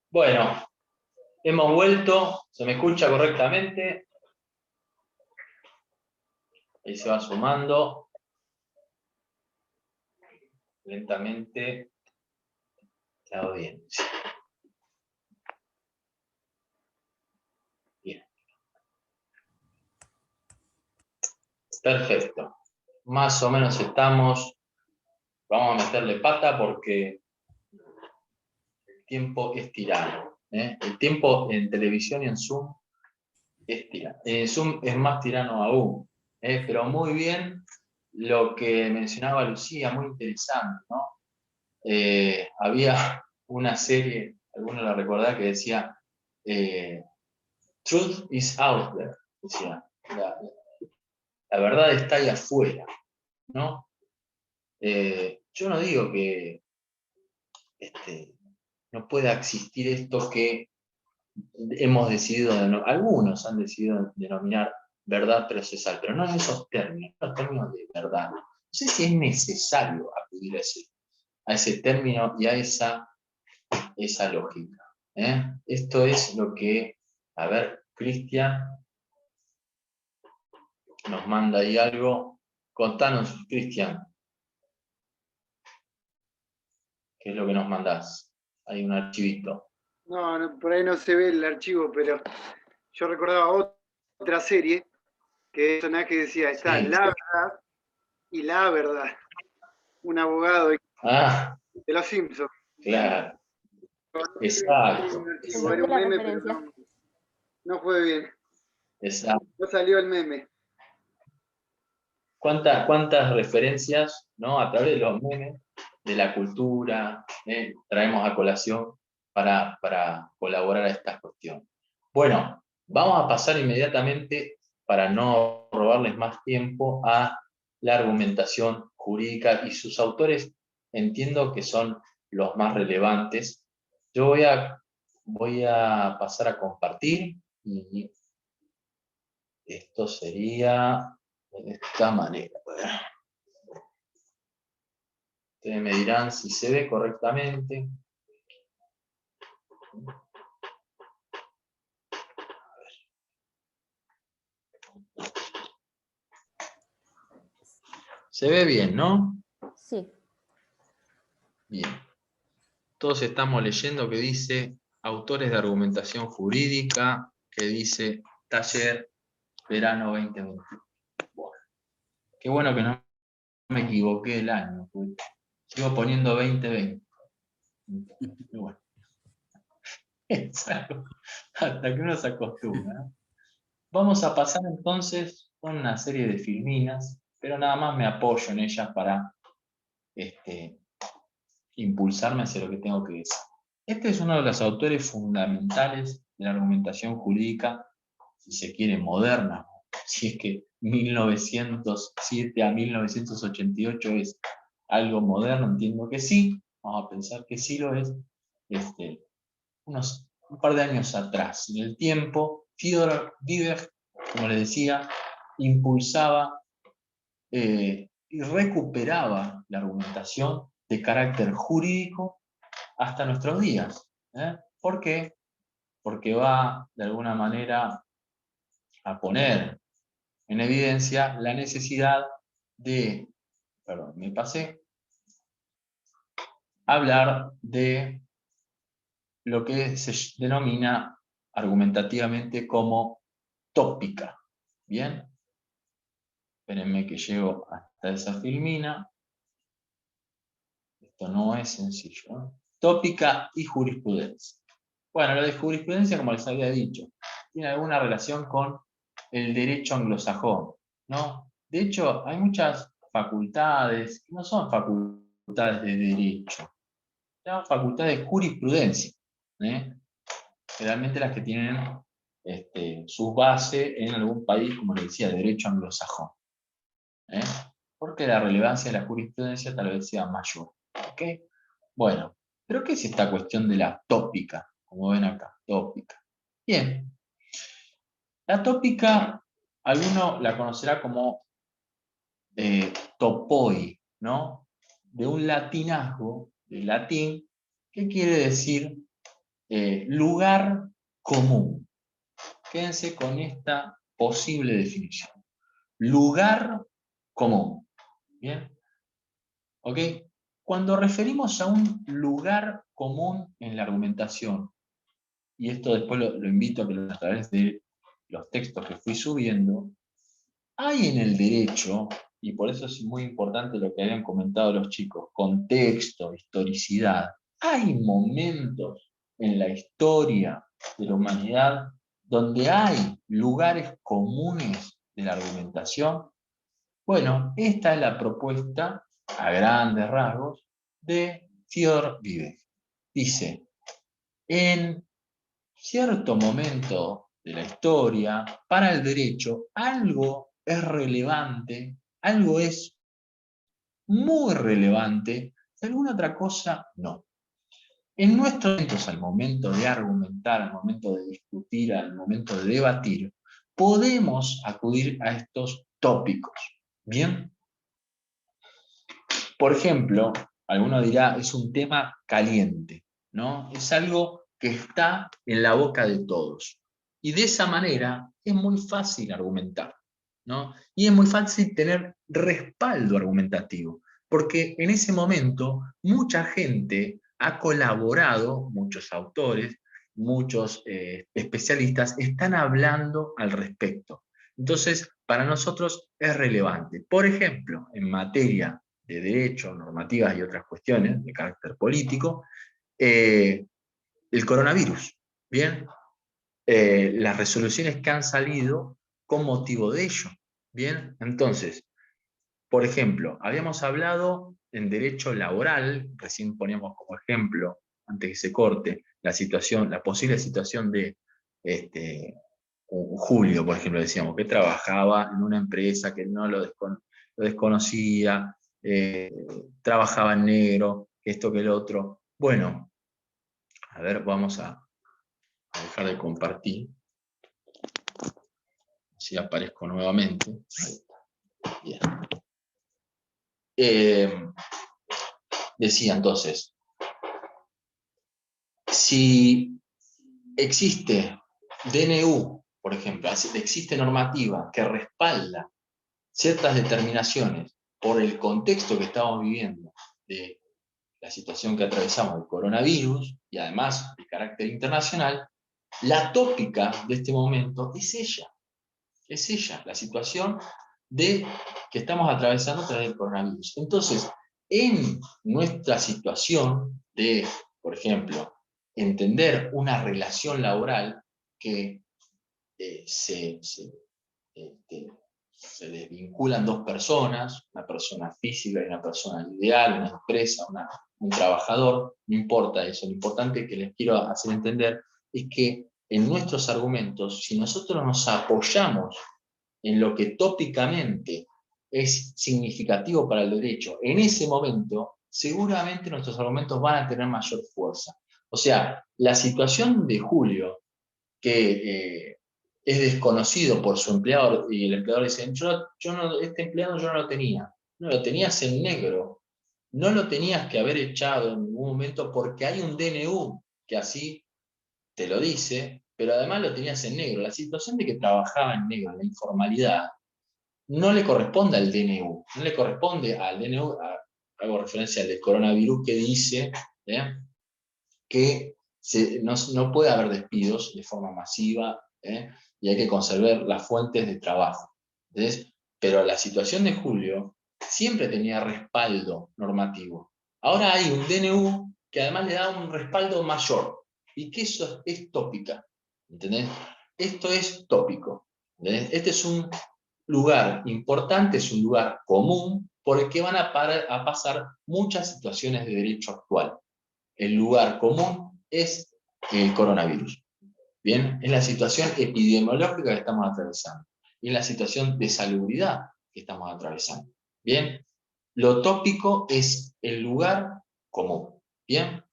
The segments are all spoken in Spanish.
Bueno, hemos vuelto, se me escucha correctamente. Ahí se va sumando. Lentamente. Está bien. Bien. Perfecto. Más o menos estamos. Vamos a meterle pata porque el tiempo es tirano. El tiempo en televisión y en Zoom es tirano. En Zoom es más tirano aún. Pero muy bien lo que mencionaba Lucía, muy interesante, ¿no? Había una serie, alguno la recordaba, que decía Truth is out there, decía, la verdad está ahí afuera, ¿no? Yo no digo que no pueda existir esto que hemos decidido, algunos han decidido denominar verdad procesal, pero no en esos términos, en los términos de verdad. No sé si es necesario acudir a ese término y a esa lógica. Esto es lo que, a ver, Cristian nos manda ahí algo. Contanos, Cristian, ¿qué es lo que nos mandás? Hay un archivito. No, por ahí no se ve el archivo, pero yo recordaba otra serie que el personaje decía, está Sí. la verdad y la verdad. Un abogado de los Simpsons. Claro. Exacto. Era un meme, pero no fue bien. Exacto. No salió el meme. ¿Cuántas referencias, ¿no? A través de los memes, de la cultura, traemos a colación para colaborar a estas cuestiones? Bueno, vamos a pasar inmediatamente, para no robarles más tiempo, a la argumentación jurídica, y sus autores entiendo que son los más relevantes. Yo voy a pasar a compartir, y esto sería de esta manera. Ustedes me dirán si se ve correctamente. Se ve bien, ¿no? Sí. Bien. Todos estamos leyendo que dice autores de argumentación jurídica, que dice taller verano 2020. Bueno, qué bueno que no me equivoqué el año, porque sigo poniendo 2020. Pero bueno. Es algo hasta que uno se acostumbra, ¿no? Vamos a pasar entonces con una serie de filminas, pero nada más me apoyo en ellas para impulsarme hacia lo que tengo que decir. Este es uno de los autores fundamentales de la argumentación jurídica, si se quiere, moderna. Si es que 1907 a 1988 es algo moderno, entiendo que sí, vamos a pensar que sí lo es. Un par de años atrás, en el tiempo, Fyodor Zizek, como les decía, impulsaba y recuperaba la argumentación de carácter jurídico hasta nuestros días. ¿Por qué? Porque va, de alguna manera, a poner en evidencia la necesidad de, hablar de lo que se denomina argumentativamente como tópica. ¿Bien? Espérenme que llego hasta esa filmina. Esto no es sencillo, ¿no? Tópica y jurisprudencia. Bueno, lo de jurisprudencia, como les había dicho, tiene alguna relación con el derecho anglosajón, ¿no? De hecho, hay muchas facultades que no son facultades de derecho, son facultades de jurisprudencia, ¿eh? Generalmente las que tienen su base en algún país, como le decía, de derecho anglosajón. Porque la relevancia de la jurisprudencia tal vez sea mayor. ¿Ok? Bueno, pero ¿qué es esta cuestión de la tópica? Como ven acá, tópica. Bien, la tópica, alguno la conocerá como topoi, ¿no? De un latinazgo, del latín, que quiere decir lugar común. Quédense con esta posible definición. Lugar común. ¿Bien? ¿Ok? Cuando referimos a un lugar común en la argumentación, y esto después lo invito a que a través de los textos que fui subiendo, hay en el derecho, y por eso es muy importante lo que habían comentado los chicos, contexto, historicidad, hay momentos en la historia de la humanidad donde hay lugares comunes de la argumentación. Bueno, esta es la propuesta, a grandes rasgos, de Theodor Vivek. Dice, en cierto momento de la historia, para el derecho, algo es relevante, algo es muy relevante, y alguna otra cosa no. En nuestros momentos, al momento de argumentar, al momento de discutir, al momento de debatir, podemos acudir a estos tópicos. ¿Bien? Por ejemplo, alguno dirá, es un tema caliente, ¿no? Es algo que está en la boca de todos. Y de esa manera es muy fácil argumentar, ¿no? Y es muy fácil tener respaldo argumentativo, porque en ese momento mucha gente ha colaborado, muchos autores, muchos especialistas están hablando al respecto. Entonces, para nosotros es relevante. Por ejemplo, en materia de derecho, normativas y otras cuestiones de carácter político, el coronavirus, ¿bien? Las resoluciones que han salido con motivo de ello, ¿bien? Entonces, por ejemplo, habíamos hablado en derecho laboral, recién poníamos como ejemplo, antes que se corte, la situación, la posible situación de Julio, por ejemplo, decíamos, que trabajaba en una empresa que no lo desconocía, trabajaba en negro, que esto, que el otro. Bueno, a ver, vamos a dejar de compartir. Si aparezco nuevamente. Ahí está. Bien. Decía entonces, si existe DNU, por ejemplo, existe normativa que respalda ciertas determinaciones por el contexto que estamos viviendo de la situación que atravesamos del coronavirus y además de carácter internacional, la tópica de este momento es ella, la situación que estamos atravesando a través del coronavirus. Entonces, en nuestra situación de, por ejemplo, entender una relación laboral que se desvinculan dos personas, una persona física y una persona ideal, una empresa, un trabajador, no importa eso, lo importante que les quiero hacer entender es que en nuestros argumentos, si nosotros nos apoyamos en lo que tópicamente es significativo para el derecho, en ese momento, seguramente nuestros argumentos van a tener mayor fuerza. O sea, la situación de Julio, que es desconocido por su empleador, y el empleador dice, este empleado yo no lo tenía. No, lo tenías en negro. No lo tenías que haber echado en ningún momento porque hay un DNU que así te lo dice, pero además lo tenías en negro. La situación de que trabajaba en negro, la informalidad, no le corresponde al DNU, no le corresponde al DNU, hago referencia al del coronavirus que dice que no puede haber despidos de forma masiva y hay que conservar las fuentes de trabajo. ¿Entendés? Pero la situación de Julio siempre tenía respaldo normativo. Ahora hay un DNU que además le da un respaldo mayor y que eso es tópica. ¿Entendés? Esto es tópico. ¿Entendés? Este es un lugar importante, es un lugar común por el que van a pasar muchas situaciones de derecho actual. El lugar común es el coronavirus. Bien, es la situación epidemiológica que estamos atravesando, y es la situación de salubridad que estamos atravesando. Bien, lo tópico es el lugar común. Bien,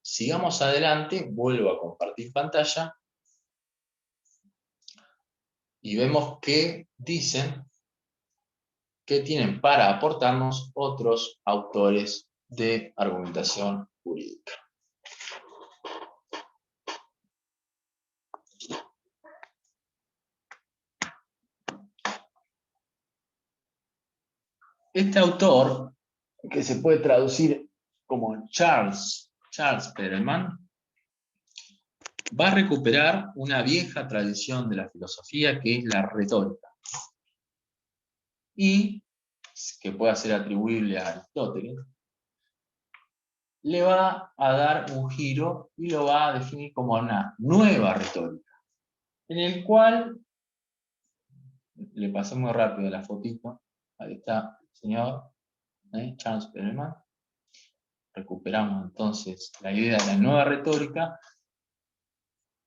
sigamos adelante, vuelvo a compartir pantalla, y vemos que dicen que tienen para aportarnos otros autores de argumentación jurídica. Este autor, que se puede traducir como Charles Perelman, va a recuperar una vieja tradición de la filosofía que es la retórica, y que pueda ser atribuible a Aristóteles, le va a dar un giro y lo va a definir como una nueva retórica, en el cual, le pasé muy rápido la fotito, ahí está el señor Charles Perelman. Recuperamos entonces la idea de la nueva retórica,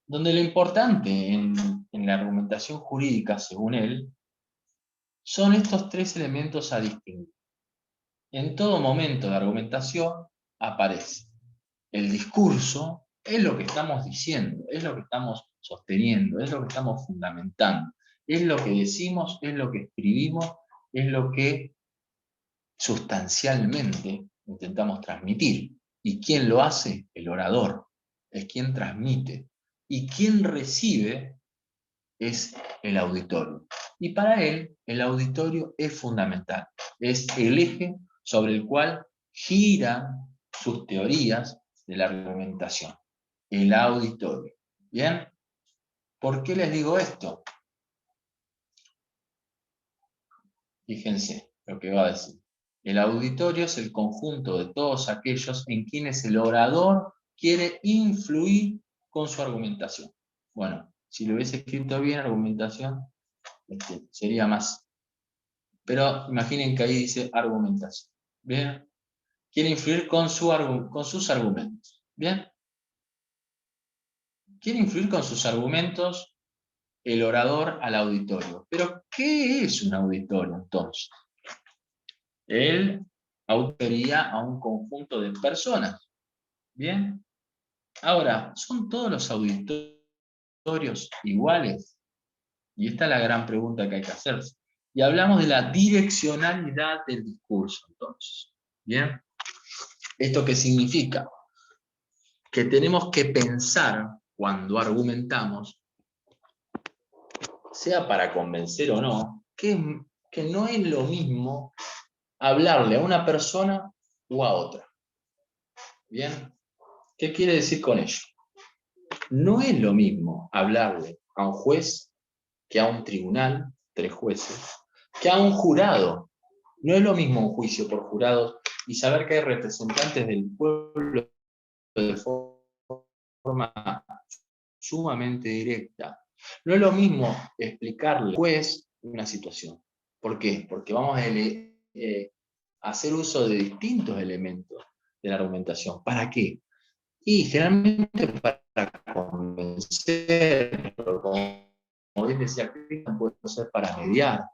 donde lo importante en la argumentación jurídica, según él, son estos tres elementos a distinguir. En todo momento de argumentación aparece el discurso, es lo que estamos diciendo, es lo que estamos sosteniendo, es lo que estamos fundamentando, es lo que decimos, es lo que escribimos, es lo que sustancialmente intentamos transmitir. ¿Y quién lo hace? El orador, es quien transmite. Y quien recibe es el auditorio. Y para él, el auditorio es fundamental. Es el eje sobre el cual giran sus teorías de la argumentación. El auditorio. ¿Bien? ¿Por qué les digo esto? Fíjense lo que va a decir. El auditorio es el conjunto de todos aquellos en quienes el orador quiere influir con su argumentación. Bueno, si lo hubiese escrito bien, argumentación, sería más. Pero imaginen que ahí dice argumentación. ¿Bien? Quiere influir con sus argumentos. ¿Bien? Quiere influir con sus argumentos el orador al auditorio. Pero, ¿qué es un auditorio entonces? Él autoría a un conjunto de personas. ¿Bien? Ahora, ¿son todos los auditorios iguales? Y esta es la gran pregunta que hay que hacerse. Y hablamos de la direccionalidad del discurso, entonces. ¿Bien? ¿Esto qué significa? Que tenemos que pensar cuando argumentamos, sea para convencer o no, que no es lo mismo hablarle a una persona o a otra. ¿Bien? ¿Qué quiere decir con ello? No es lo mismo hablarle a un juez que a un tribunal, 3 jueces, que a un jurado. No es lo mismo un juicio por jurados y saber que hay representantes del pueblo de forma sumamente directa. No es lo mismo explicarle al juez una situación. ¿Por qué? Porque vamos a hacer uso de distintos elementos de la argumentación. ¿Para qué? Y generalmente para convencer, como bien decía Cristian, puede ser para mediar.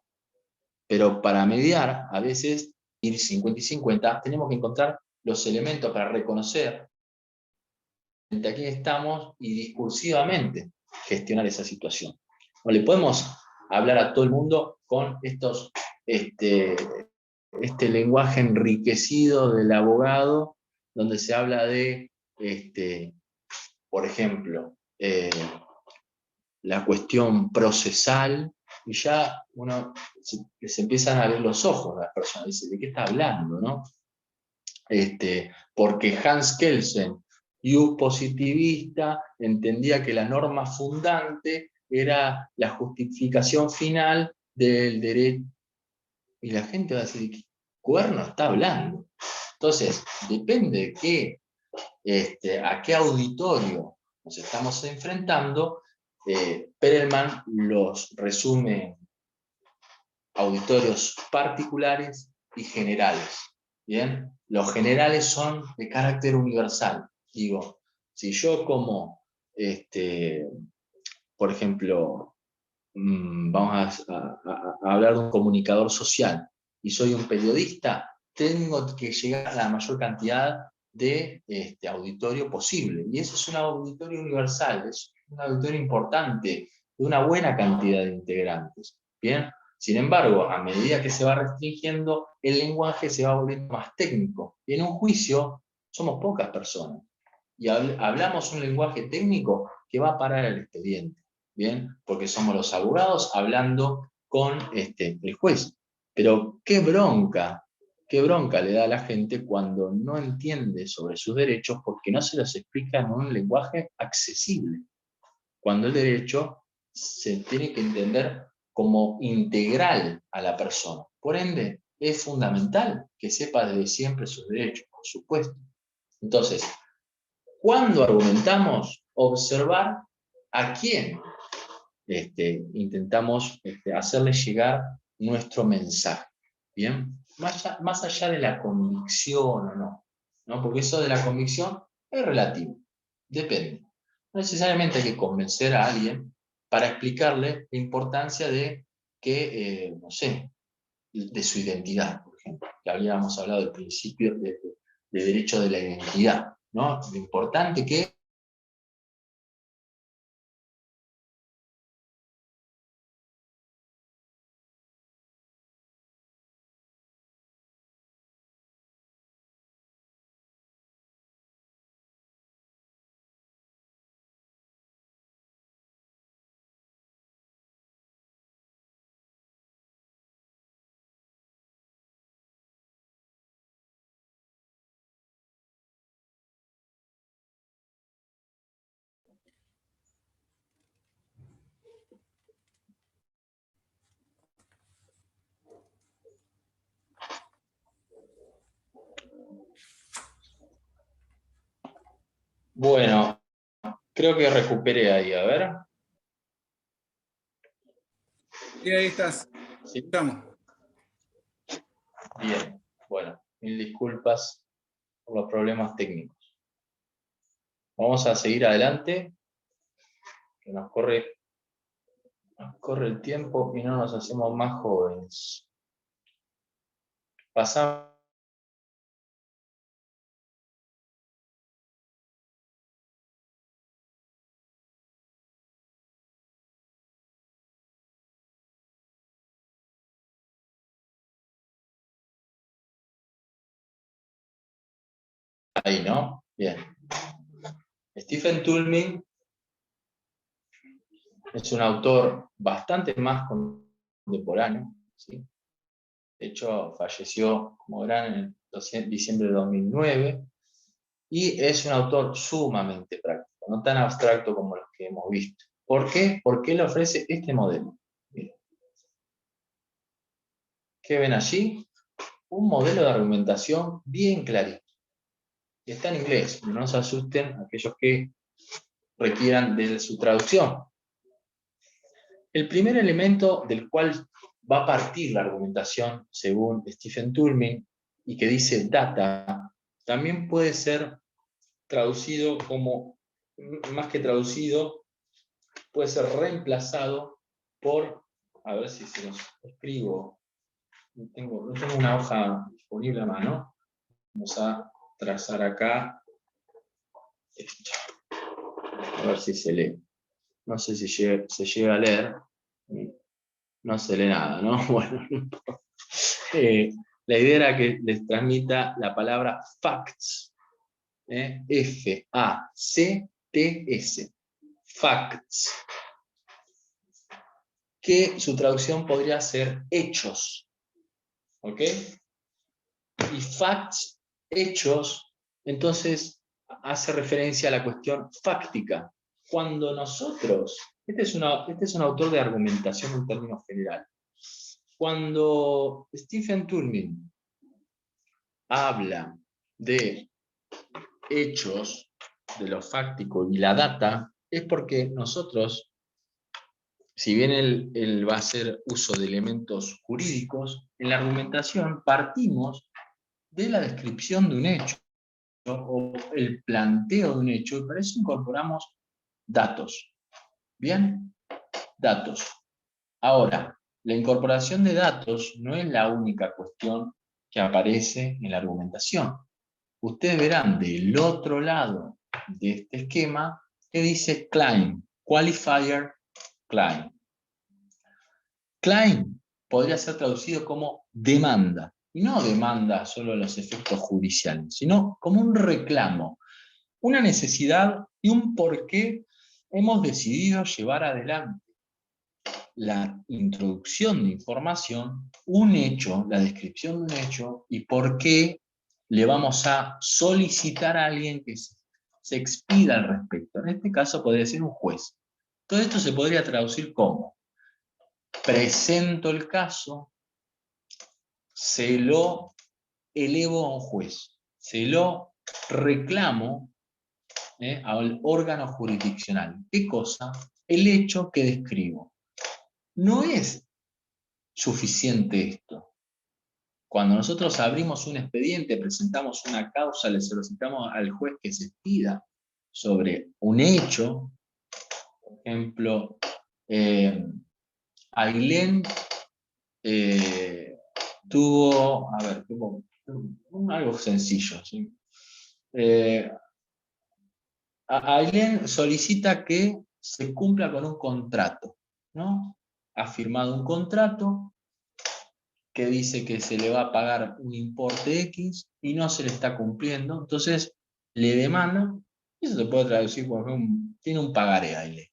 Pero para mediar, a veces, ir 50 y 50, tenemos que encontrar los elementos para reconocer frente a quién estamos y discursivamente gestionar esa situación. No le podemos hablar a todo el mundo con este lenguaje enriquecido del abogado, donde se habla de, por ejemplo, la cuestión procesal, y ya se empiezan a ver los ojos de las personas, dice, ¿de qué está hablando? ¿No? Porque Hans Kelsen, un positivista, entendía que la norma fundante era la justificación final del derecho, y la gente va a decir, ¿qué cuerno está hablando? Entonces, depende de a qué auditorio nos estamos enfrentando. Perelman los resume auditorios particulares y generales. ¿Bien? Los generales son de carácter universal. Digo, Si yo como, por ejemplo, vamos a hablar de un comunicador social, y soy un periodista, tengo que llegar a la mayor cantidad de auditorio posible. Y eso es un auditorio universal, es un auditorio importante, de una buena cantidad de integrantes. ¿Bien? Sin embargo, a medida que se va restringiendo, el lenguaje se va volviendo más técnico. Y en un juicio somos pocas personas. Y hablamos un lenguaje técnico que va a parar el expediente. ¿Bien? Porque somos los abogados hablando con el juez. Pero qué bronca le da a la gente cuando no entiende sobre sus derechos porque no se los explica en un lenguaje accesible. Cuando el derecho se tiene que entender como integral a la persona. Por ende, es fundamental que sepa desde siempre sus derechos, por supuesto. Entonces, cuando argumentamos, observar a quién intentamos hacerle llegar nuestro mensaje. ¿Bien? Más allá de la convicción o no, porque eso de la convicción es relativo, depende. No necesariamente hay que convencer a alguien para explicarle la importancia de que, no sé, de su identidad, por ejemplo, que habíamos hablado del principio de derecho de la identidad, ¿no? Lo importante que bueno, creo que recuperé ahí, a ver. Sí, ahí estás. ¿Sí? Estamos. Bien, bueno, mil disculpas por los problemas técnicos. Vamos a seguir adelante, que nos corre el tiempo y no nos hacemos más jóvenes. Pasamos ahí, ¿no? Bien. Stephen Toulmin es un autor bastante más contemporáneo, ¿sí? De hecho, falleció, como verán, en diciembre de 2009, y es un autor sumamente práctico, no tan abstracto como los que hemos visto. ¿Por qué? Porque él ofrece este modelo. Miren. ¿Qué ven allí? Un modelo de argumentación bien clarito. Está en inglés, pero no se asusten aquellos que requieran de su traducción. El primer elemento del cual va a partir la argumentación, según Stephen Toulmin, y que dice data, también puede ser traducido como, más que traducido, puede ser reemplazado por, a ver si se los escribo, no tengo una hoja disponible a mano, vamos a trazar acá esto, a ver si se lee. No sé si se llega a leer, no se lee nada, ¿no? Bueno, la idea era que les transmita la palabra facts, F-A-C-T-S, facts, que su traducción podría ser hechos, ¿ok? Y facts, hechos, entonces hace referencia a la cuestión fáctica. Cuando nosotros, este es un autor de argumentación en términos generales, cuando Stephen Toulmin habla de hechos, de lo fáctico y la data, es porque nosotros, si bien él va a hacer uso de elementos jurídicos, en la argumentación partimos de la descripción de un hecho. o el planteo de un hecho, y para eso incorporamos datos. ¿Bien? Datos. Ahora, la incorporación de datos no es la única cuestión que aparece en la argumentación. Ustedes verán del otro lado de este esquema que dice claim, qualifier claim. Claim podría ser traducido como demanda, y no demanda solo a los efectos judiciales, sino como un reclamo, una necesidad y un por qué hemos decidido llevar adelante la introducción de información, un hecho, la descripción de un hecho, y por qué le vamos a solicitar a alguien que se expida al respecto. En este caso podría ser un juez. Todo esto se podría traducir como: presento el caso, se lo elevo a un juez, se lo reclamo al órgano jurisdiccional. ¿Qué cosa? El hecho que describo. No es suficiente esto. Cuando nosotros abrimos un expediente, presentamos una causa, le solicitamos al juez que se expida sobre un hecho. Por ejemplo, Ailén tuvo, a ver, algo sencillo, ¿sí? Ailén solicita que se cumpla con un contrato, ¿no? Ha firmado un contrato que dice que se le va a pagar un importe X y no se le está cumpliendo, entonces le demanda, y eso se puede traducir como tiene un pagaré Ailén.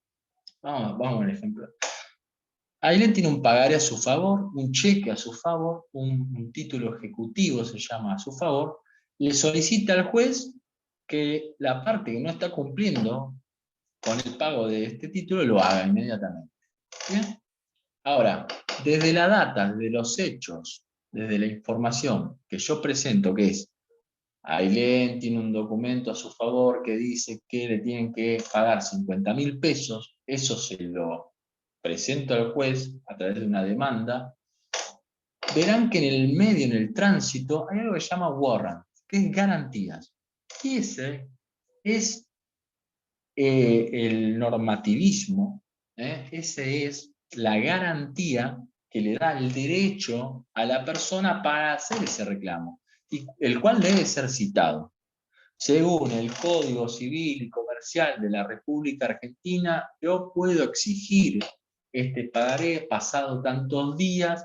Vamos al ejemplo. Ailén tiene un pagaré a su favor, un cheque a su favor, un título ejecutivo se llama a su favor, le solicita al juez que la parte que no está cumpliendo con el pago de este título lo haga inmediatamente. ¿Bien? Ahora, desde la data, desde los hechos, desde la información que yo presento, que es Ailén tiene un documento a su favor que dice que le tienen que pagar 50.000 pesos, eso se lo presento al juez a través de una demanda, verán que en el medio, en el tránsito, hay algo que se llama warrant, que es garantías. Y ese es el normativismo, ese es la garantía que le da el derecho a la persona para hacer ese reclamo, y el cual debe ser citado. Según el Código Civil y Comercial de la República Argentina, yo puedo exigir este pagaré pasado tantos días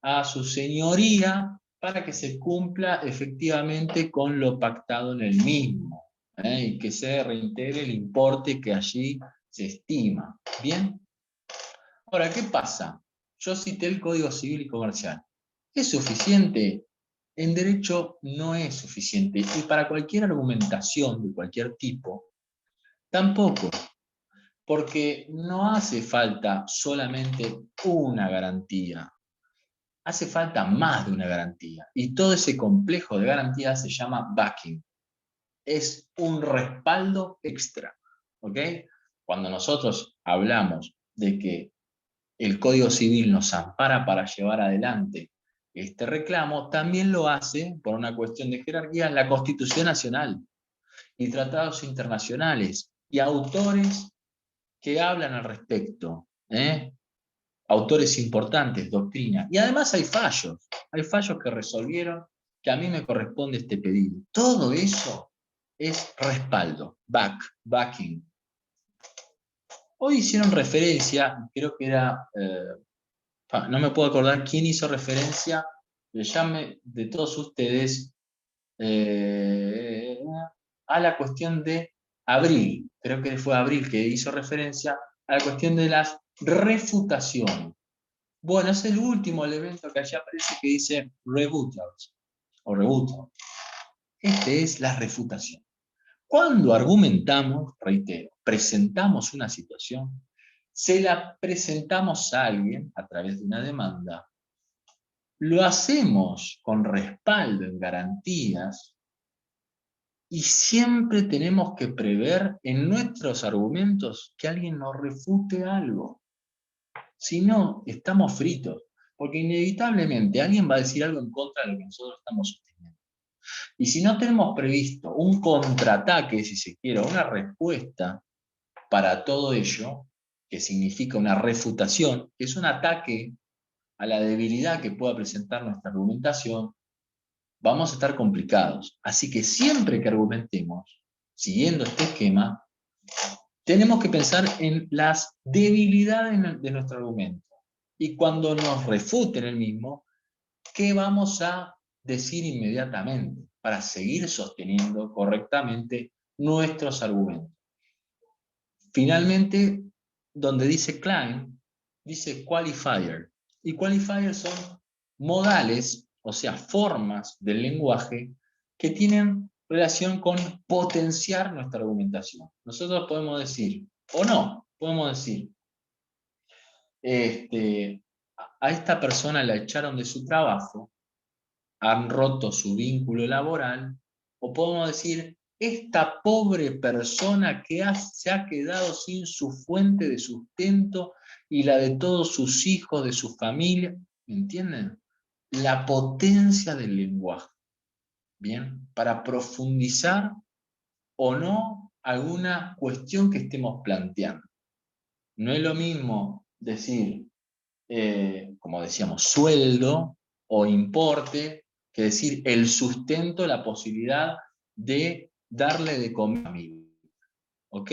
a su señoría para que se cumpla efectivamente con lo pactado en el mismo, y que se reintegre el importe que allí se estima. ¿Bien? Ahora, ¿qué pasa? Yo cité el Código Civil y Comercial. ¿Es suficiente? En derecho no es suficiente. Y para cualquier argumentación de cualquier tipo, tampoco. Porque no hace falta solamente una garantía. Hace falta más de una garantía. Y todo ese complejo de garantías se llama backing. Es un respaldo extra. ¿Ok? Cuando nosotros hablamos de que el Código Civil nos ampara para llevar adelante este reclamo, también lo hace, por una cuestión de jerarquía, la Constitución Nacional y tratados internacionales y autores que hablan al respecto, autores importantes, doctrina. Y además hay fallos que resolvieron que a mí me corresponde este pedido. Todo eso es respaldo, backing. Hoy hicieron referencia, creo que era, no me puedo acordar quién hizo referencia, le llame de todos ustedes, a la cuestión de Abril, creo que fue Abril que hizo referencia a la cuestión de las refutaciones. Bueno, es el último elemento que allá aparece que dice rebuttals, o rebuttal. Este es la refutación. Cuando argumentamos, reitero, presentamos una situación, se la presentamos a alguien a través de una demanda, lo hacemos con respaldo en garantías y siempre tenemos que prever en nuestros argumentos que alguien nos refute algo. Si no, estamos fritos, porque inevitablemente alguien va a decir algo en contra de lo que nosotros estamos sosteniendo. Y si no tenemos previsto un contraataque, si se quiere, una respuesta para todo ello, que significa una refutación, que es un ataque a la debilidad que pueda presentar nuestra argumentación, vamos a estar complicados. Así que siempre que argumentemos, siguiendo este esquema, tenemos que pensar en las debilidades de nuestro argumento. Y cuando nos refuten el mismo, ¿qué vamos a decir inmediatamente para seguir sosteniendo correctamente nuestros argumentos? Finalmente, donde dice Klein, dice qualifier. Y qualifiers son modales, o sea, formas del lenguaje que tienen relación con potenciar nuestra argumentación. Nosotros podemos decir, o no, podemos decir, a esta persona la echaron de su trabajo, han roto su vínculo laboral, o podemos decir, esta pobre persona que se ha quedado sin su fuente de sustento y la de todos sus hijos, de su familia, ¿me entienden? La potencia del lenguaje, ¿bien? Para profundizar o no alguna cuestión que estemos planteando. No es lo mismo decir, como decíamos, sueldo o importe, que decir el sustento, la posibilidad de darle de comer a mi amigo. ¿Ok?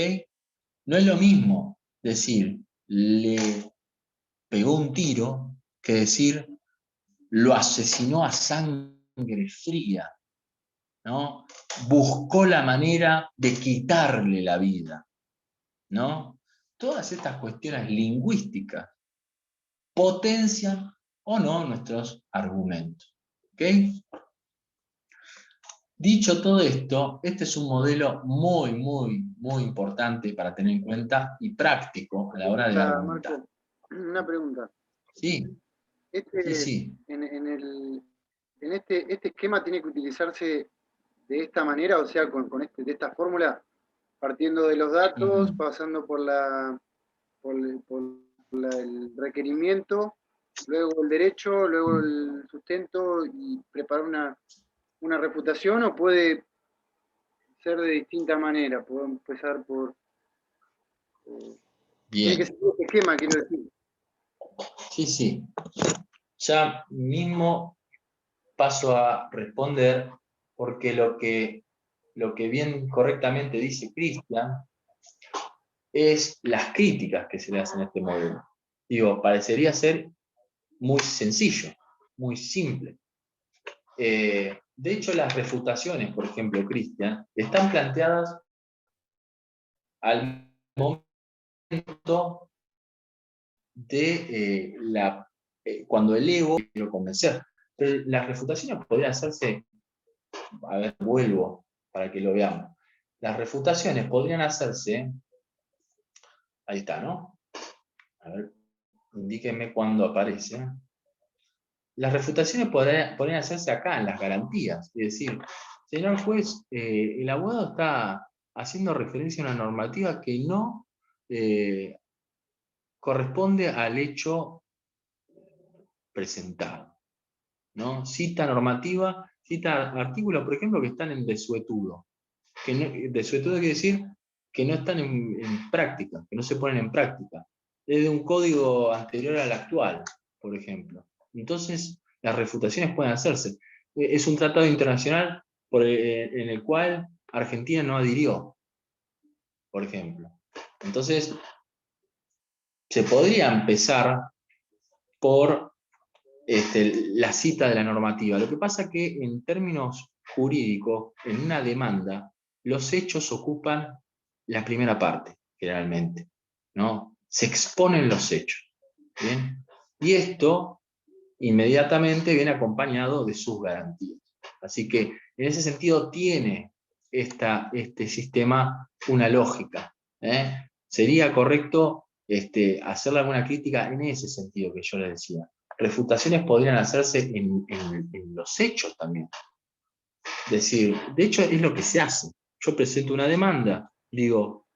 No es lo mismo decir le pegó un tiro que decir lo asesinó a sangre fría, ¿no? Buscó la manera de quitarle la vida, ¿no? Todas estas cuestiones lingüísticas potencian o no nuestros argumentos. ¿Ok? Dicho todo esto, este es un modelo muy, muy, muy importante para tener en cuenta y práctico a la hora de argumentar. Marco, una pregunta. Sí, sí, sí. En este esquema tiene que utilizarse de esta manera, o sea, de esta fórmula, partiendo de los datos, pasando por el requerimiento, luego el derecho, luego el sustento y preparar una reputación, o puede ser de distinta manera. Puedo empezar por... tiene que Bien. ser este esquema, quiero decir. Sí, sí. Ya mismo paso a responder, porque lo que bien correctamente dice Cristian es las críticas que se le hacen a este modelo. Digo, parecería ser muy sencillo, muy simple. De hecho, las refutaciones, por ejemplo, Cristian, están planteadas al momento de cuando el ego quiere convencer. Pero las refutaciones podrían hacerse, a ver, vuelvo para que lo veamos. Las refutaciones podrían hacerse, ahí está, ¿no? A ver, indíquenme cuándo aparece. Las refutaciones podrían hacerse acá, en las garantías. Es decir, señor juez, el abogado está haciendo referencia a una normativa que no corresponde al hecho presentado, ¿no? Cita normativa, cita artículos, por ejemplo, que están en desuetudo. Desuetudo quiere decir que no están en práctica, que no se ponen en práctica. Es de un código anterior al actual, por ejemplo. Entonces, las refutaciones pueden hacerse. Es un tratado internacional en el cual Argentina no adhirió, por ejemplo. Entonces, se podría empezar por la cita de la normativa. Lo que pasa es que en términos jurídicos, en una demanda, los hechos ocupan la primera parte, generalmente, ¿no? Se exponen los hechos, ¿bien? Y esto inmediatamente viene acompañado de sus garantías. Así que en ese sentido tiene este sistema una lógica. Sería correcto hacerle alguna crítica en ese sentido que yo les decía. Refutaciones podrían hacerse en los hechos también. Es decir, de hecho es lo que se hace. Yo presento una demanda, digo,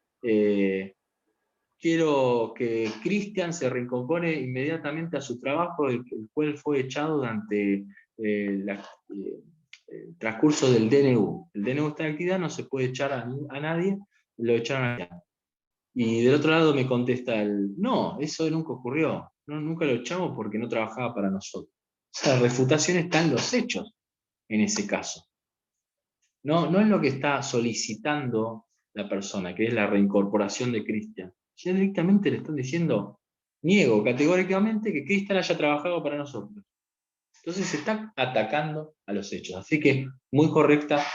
quiero que Cristian se reincorpore inmediatamente a su trabajo, el cual fue echado durante transcurso del DNU. El DNU está en actividad, no se puede echar a nadie, lo echaron a nadie. Y del otro lado me contesta no, eso nunca ocurrió, no, nunca lo echamos porque no trabajaba para nosotros. O sea, la refutación está en los hechos, en ese caso. No es lo que está solicitando la persona, que es la reincorporación de Cristian. Ya directamente le están diciendo, niego categóricamente que Cristian haya trabajado para nosotros. Entonces se está atacando a los hechos. Así que muy correcta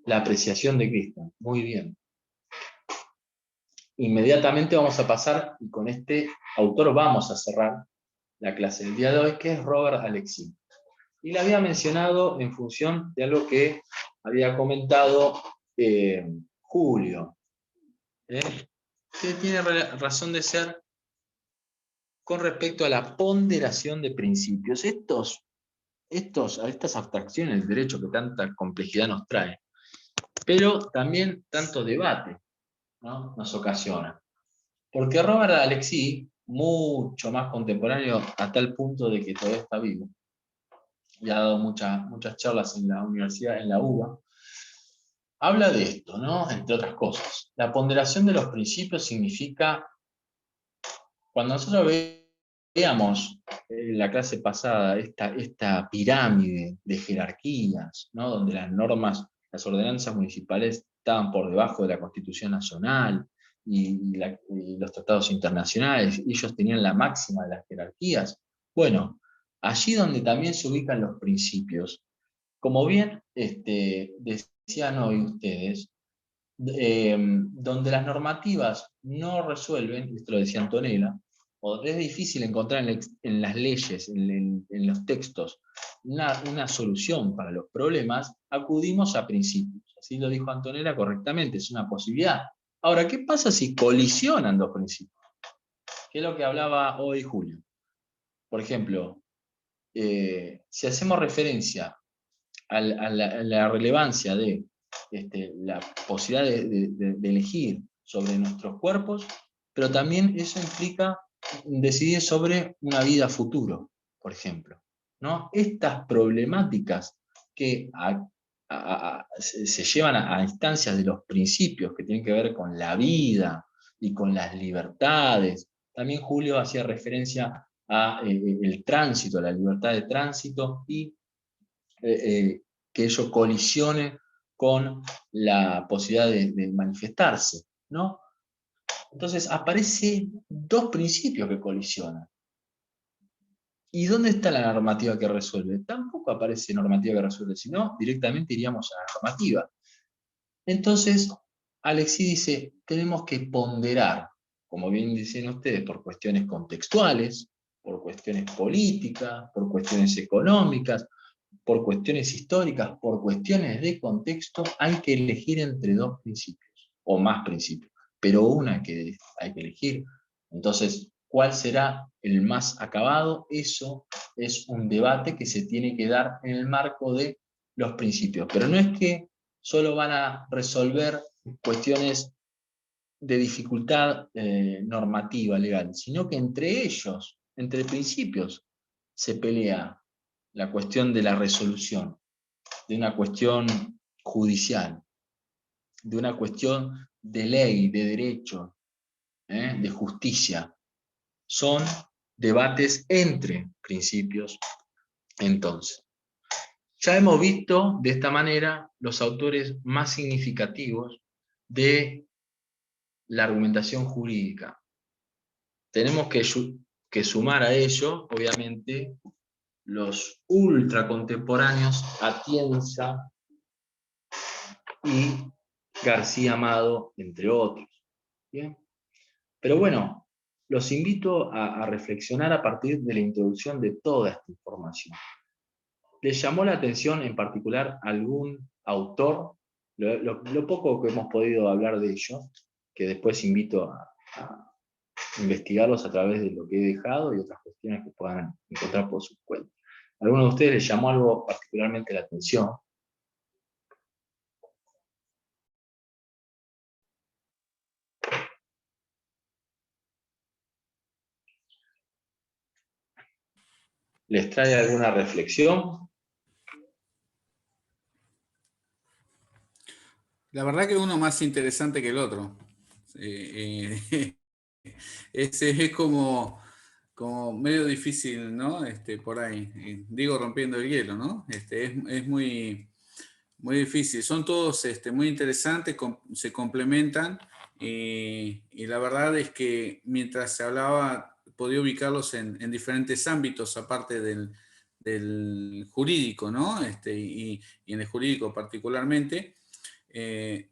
la apreciación de Cristian. Muy bien. Inmediatamente vamos a pasar, y con este autor vamos a cerrar la clase del día de hoy, que es Robert Alexis. Y la había mencionado en función de algo que había comentado Julio, que tiene razón de ser con respecto a la ponderación de principios. Estas abstracciones del derecho que tanta complejidad nos trae, pero también tanto debate, ¿no?, nos ocasiona. Porque Robert Alexis, mucho más contemporáneo a tal punto de que todavía está vivo, y ha dado muchas charlas en la universidad, en la UBA, habla de esto, ¿no?, entre otras cosas. La ponderación de los principios significa, cuando nosotros veíamos en la clase pasada esta pirámide de jerarquías, ¿no?, donde las normas, las ordenanzas municipales estaban por debajo de la Constitución Nacional y los tratados internacionales, y ellos tenían la máxima de las jerarquías. Bueno, allí donde también se ubican los principios, como bien decían hoy ustedes, donde las normativas no resuelven, esto lo decía Antonella, o es difícil encontrar en las leyes, en los textos, una solución para los problemas, acudimos a principios. Así lo dijo Antonella correctamente, es una posibilidad. Ahora, ¿qué pasa si colisionan dos principios? ¿Qué es lo que hablaba hoy Julio? Por ejemplo, si hacemos referencia a la relevancia de la posibilidad de elegir sobre nuestros cuerpos, pero también eso implica decidir sobre una vida futuro, por ejemplo, ¿no? Estas problemáticas que se llevan a instancias de los principios que tienen que ver con la vida y con las libertades. También Julio hacía referencia a el tránsito, a la libertad de tránsito, y que ello colisione con la posibilidad de manifestarse, ¿no? Entonces aparecen dos principios que colisionan. ¿Y dónde está la normativa que resuelve? Tampoco aparece normativa que resuelve, sino directamente iríamos a la normativa. Entonces, Alexis dice, tenemos que ponderar, como bien dicen ustedes, por cuestiones contextuales, por cuestiones políticas, por cuestiones económicas, por cuestiones históricas, por cuestiones de contexto, hay que elegir entre dos principios, o más principios, pero una que hay que elegir. Entonces, ¿cuál será el más acabado? Eso es un debate que se tiene que dar en el marco de los principios, pero no es que solo van a resolver cuestiones de dificultad normativa, legal, sino que entre ellos, entre principios, se pelea la cuestión de la resolución, de una cuestión judicial, de una cuestión de ley, de derecho, de justicia. Son debates entre principios. Entonces, ya hemos visto de esta manera los autores más significativos de la argumentación jurídica. Tenemos que sumar a ello, obviamente, los ultracontemporáneos Atienza y García Amado, entre otros. ¿Bien? Pero bueno, los invito a reflexionar a partir de la introducción de toda esta información. ¿Les llamó la atención en particular algún autor? Lo poco que hemos podido hablar de ello, que después invito a investigarlos a través de lo que he dejado y otras cuestiones que puedan encontrar por su cuenta. ¿Alguno de ustedes les llamó algo particularmente la atención? ¿Les trae alguna reflexión? La verdad que uno más interesante que el otro. Es como medio difícil, ¿no? Por ahí. Digo rompiendo el hielo, ¿no? Es muy difícil. Son todos muy interesantes, se complementan y la verdad es que mientras se hablaba podía ubicarlos en diferentes ámbitos aparte del jurídico, ¿no? Y en el jurídico particularmente. eh,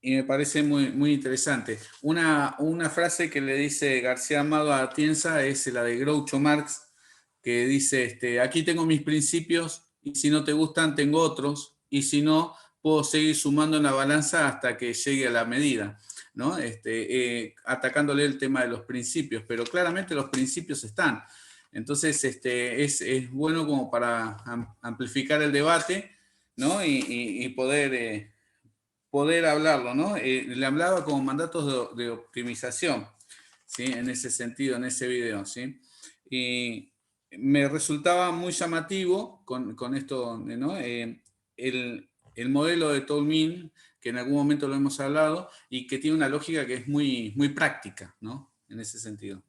y me parece muy interesante. Una frase que le dice García Amado a Atienza es la de Groucho Marx, que dice, aquí tengo mis principios y si no te gustan tengo otros y si no puedo seguir sumando en la balanza hasta que llegue a la medida, ¿no? Atacándole el tema de los principios, pero claramente los principios están. Entonces es bueno como para amplificar el debate, ¿no? Y poder hablarlo, ¿no? Le hablaba como mandatos de optimización, ¿sí? En ese sentido, en ese video, ¿sí? Y me resultaba muy llamativo con esto, ¿no? El modelo de Tolmin, que en algún momento lo hemos hablado, y que tiene una lógica que es muy práctica, ¿no? En ese sentido.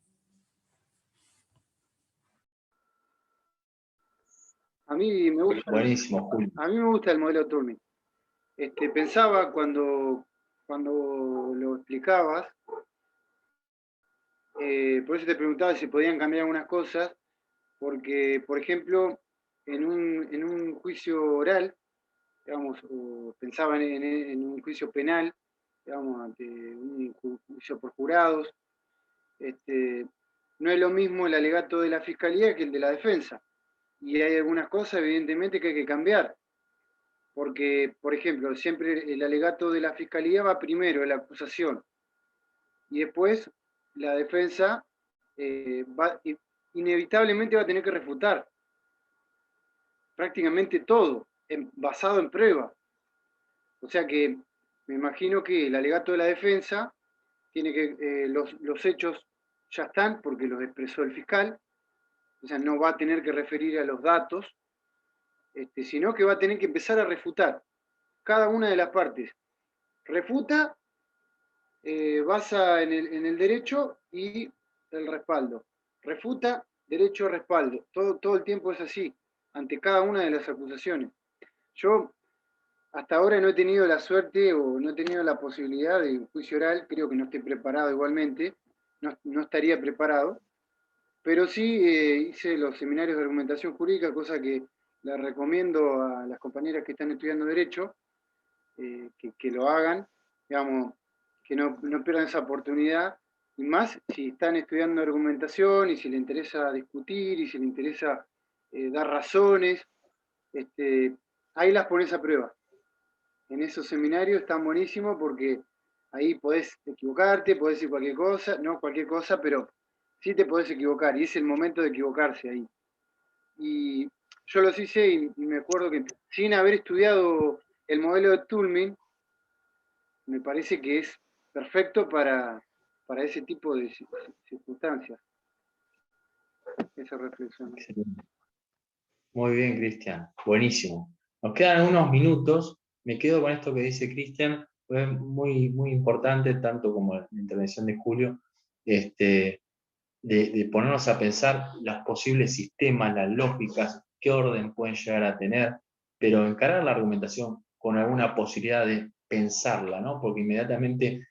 A mí me gusta, Buenísimo, Julio. a mí me gusta el modelo Turing. Pensaba cuando lo explicabas, por eso te preguntaba si podían cambiar algunas cosas, porque, por ejemplo, en un juicio oral, digamos, o pensaba en un juicio penal, digamos, ante un juicio por jurados, no es lo mismo el alegato de la fiscalía que el de la defensa. Y hay algunas cosas, evidentemente, que hay que cambiar. Porque, por ejemplo, siempre el alegato de la fiscalía va primero, la acusación, y después la defensa inevitablemente va a tener que refutar prácticamente todo, basado en prueba. O sea que me imagino que el alegato de la defensa tiene que, los hechos ya están porque los expresó el fiscal, o sea, no va a tener que referir a los datos, sino que va a tener que empezar a refutar cada una de las partes. Refuta, basa en el derecho y el respaldo. Refuta, derecho, respaldo. Todo el tiempo es así, ante cada una de las acusaciones. Yo hasta ahora no he tenido la suerte o no he tenido la posibilidad de un juicio oral, creo que no estoy preparado igualmente, no estaría preparado, pero sí hice los seminarios de argumentación jurídica, cosa que les recomiendo a las compañeras que están estudiando Derecho, que lo hagan, digamos, que no pierdan esa oportunidad, y más si están estudiando argumentación y si les interesa discutir y si les interesa dar razones, ahí las pones a prueba. En esos seminarios están buenísimos porque ahí podés equivocarte, podés decir cualquier cosa, no cualquier cosa, pero sí te podés equivocar y es el momento de equivocarse ahí. Y yo los hice y me acuerdo que sin haber estudiado el modelo de Toulmin, me parece que es perfecto para ese tipo de circunstancias, esa reflexión. Excelente. Muy bien, Cristian. Buenísimo. Nos quedan unos minutos. Me quedo con esto que dice Cristian. Fue muy importante, tanto como la intervención de Julio, de ponernos a pensar los posibles sistemas, las lógicas, qué orden pueden llegar a tener, pero encarar la argumentación con alguna posibilidad de pensarla, ¿no? Porque inmediatamente